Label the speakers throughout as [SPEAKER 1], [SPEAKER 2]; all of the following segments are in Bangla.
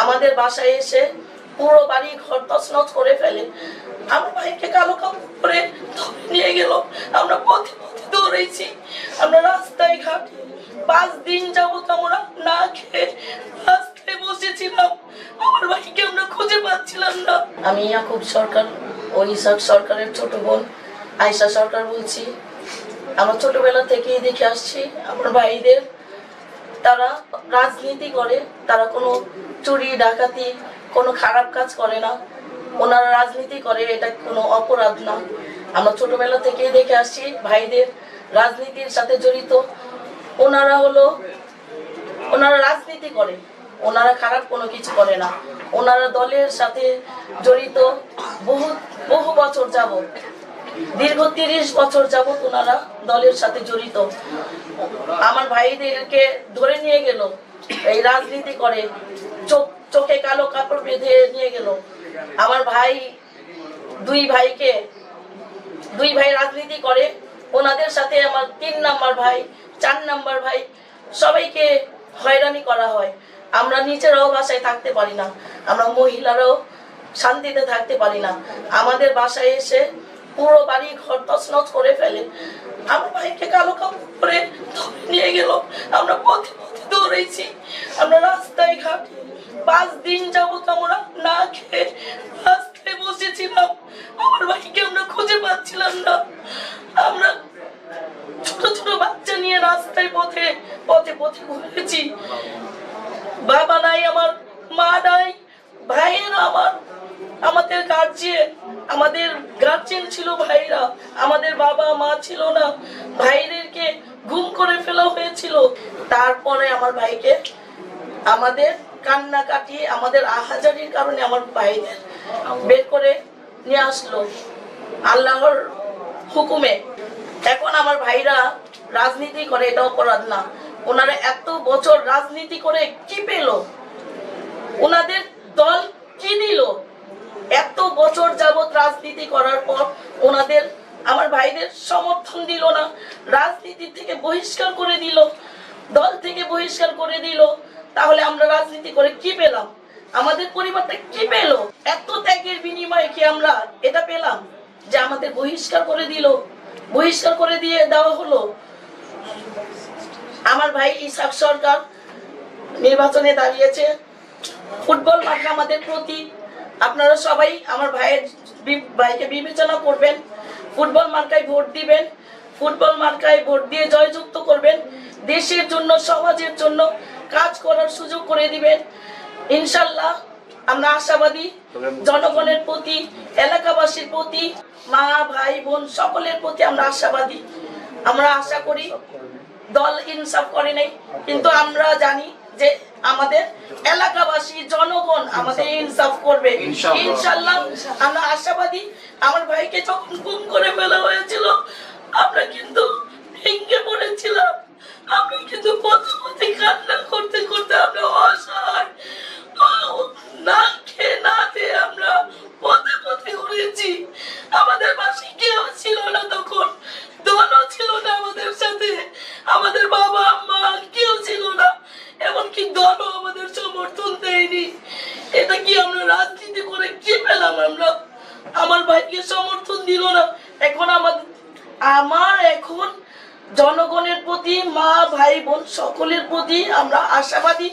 [SPEAKER 1] আমাদের বাসায় এসে পুরো বাড়ি ঘর তছনছ করে ফেলে। আমার ভাইকে কালো কাপড় পরে ধরে নিয়ে গেল। আমরা পথে পথে দৌড়েছি, আমরা রাস্তায় ঘাটে 5 দিন যাবত আমরা না খেয়ে রাস্তায় বসেছিলাম। আমার ভাইকে আমরা খুঁজে পাচ্ছিলাম না। আমি ইয়াকুব সরকার ও ইসাক সরকারের ছোট বোন আয়েশা সরকার বলছি। আমরা ছোটবেলা থেকেই দেখে আসছি আমার ভাইদের, তারা রাজনীতি করে, তারা কোনো চুরি ডাকাতি কোনো খারাপ কাজ করে না। ওনারা রাজনীতি করে, এটা কোনো অপরাধ না। আমরা ছোটবেলা থেকেই দেখে আসছি ভাইদের রাজনীতির সাথে জড়িত। ওনারা রাজনীতি করে, ওনারা খারাপ কোনো কিছু করে না। ওনারা দলের সাথে জড়িত বহু বছর যাবত, দীর্ঘ 30 বছর যাবত ওনারা দলের সাথে জড়িত। আমার ভাইদেরকে ধরে নিয়ে গেল, এই রাজনীতি করে, চোখে কালো কাপড় বেঁধে নিয়ে গেল। আমার ভাই দুই ভাই রাজনীতি করে, ওনাদের সাথে আমার 3 নাম্বার ভাই 4 নাম্বার ভাই সবাইকে হয়রানি করা হয়। আমরা নিজেরাও বাসায় থাকতে পারি না, আমরা মহিলারাও শান্তিতে থাকতে পারি না। আমাদের বাসায় এসে পুরো বাড়ি ঘর তছনছ করে ফেলে। আমার ভাইকে কালো কাপড় পরে ধরে নিয়ে গেল। আমরা পথে পথে দৌড়েছি, আমরা রাস্তায় ঘাটে 5 দিন যাবত আমরা না খেয়ে রাস্তায় বসেছিলাম। আমার ভাইকে আমরা খুঁজে পাচ্ছিলাম না। আমরা ছোট ছোট বাচ্চা নিয়ে রাস্তায় পথে পথে ঘুরেছি। বাবা নাই, আমার মা নাই, ভাইয়েরা আমাদের গার্জিয়ান ছিল ভাইরা, আমাদের বাবা মা ছিল না। ভাইদেরকে গুম করে ফেলা হয়েছিল। তারপরে আমার ভাইকে আমাদের কান্নাকাটি, আমাদের আহাজারির কারণে আমার ভাইদের বের করে নিয়ে আসলো আল্লাহর হুকুমে। এখন আমার ভাইরা রাজনীতি করে, এটা অপরাধ না। ওনারা এত বছর রাজনীতি করে কি পেল? ওনাদের দল কি দিল? এত বছর যাবত রাজনীতি করার পর আমার ভাইদের সমর্থন দিল না, রাজনীতি থেকে বহিষ্কার করে দিল, দল থেকে বহিষ্কার করে দিল। তাহলে আমরা রাজনীতি করে কি পেলাম? আমাদের পরিবারটা কি পেল? এত ত্যাগের বিনিময়ে কি আমরা এটা পেলাম যে আমাদের বহিষ্কার করে দিয়ে দেওয়া হলো? আমার ভাই ইসাক সরকার নির্বাচনে দাঁড়িয়েছে। ফুটবল মাঠ আমাদের প্রতি, আপনারা সবাই আমার ভাইকে বিবেচনা করবেন, ফুটবল মার্কায় ভোট দিবেন, ফুটবল মার্কায় ভোট দিয়ে জয়যুক্ত করবেন। দেশের জন্য, সমাজের জন্য কাজ করার সুযোগ করে দিবেন। ইনশাল্লাহ আমরা আশাবাদী, জনগণের প্রতি, এলাকাবাসীর প্রতি, মা ভাই বোন সকলের প্রতি আমরা আশাবাদী। আমরা আশা করি দল ইনসাফ করে নাই, কিন্তু আমরা জানি যে আমাদের এলাকাবাসী, জনগণ আমাদের ইনসাফ করবে ইনশাল্লাহ। আমরা আশাবাদী। আমার ভাইকে যখন গুম করে ফেলা হয়েছিল আমরা কিন্তু ভেঙে পড়েছিলাম। আমরা কিন্তু পথে পথে কান্না করতে করতে আমরা অসহায়, না খেয়ে না খেয়ে আমরা পথে পথে ঘুরেছি। আমাদের পাশে কেউ ছিল না, তখন দলও ছিল না আমাদের সাথে, আমাদের বাবা মা কেউ ছিল না, এমনকি দলও আমাদের সমর্থন দেয়নি। এটা কি আমরা রাজনীতি করে কি পেলাম? আমরা আমার ভাইকে সমর্থন দিল না। এখন এখন জনগণের প্রতি, মা ভাই বোন সকলের প্রতি আমরা আশাবাদী।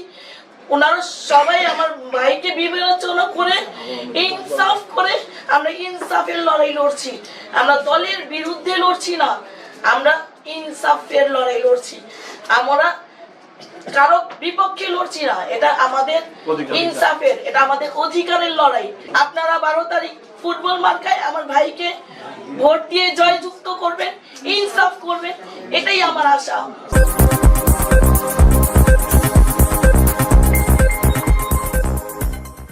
[SPEAKER 1] ওনারা সবাই আমার ভাইকে বিবেচনা করে ইনসাফ করে, আমরা ইনসাফের লড়াই লড়ছি। আমরা দলের বিরুদ্ধে লড়ছি না, আমরা ইনসাফের লড়াই লড়ছি। আমরা কারো বিপক্ষে লড়ছি না, এটা আমাদের ইনসাফের, এটা আমাদের অধিকারের লড়াই। আপনারা 12 তারিখ ফুটবল মার্কায় আমার ভাইকে ভোট দিয়ে জয়যুক্ত করবেন, ইনসাফ করবেন, এটাই আমার আশা।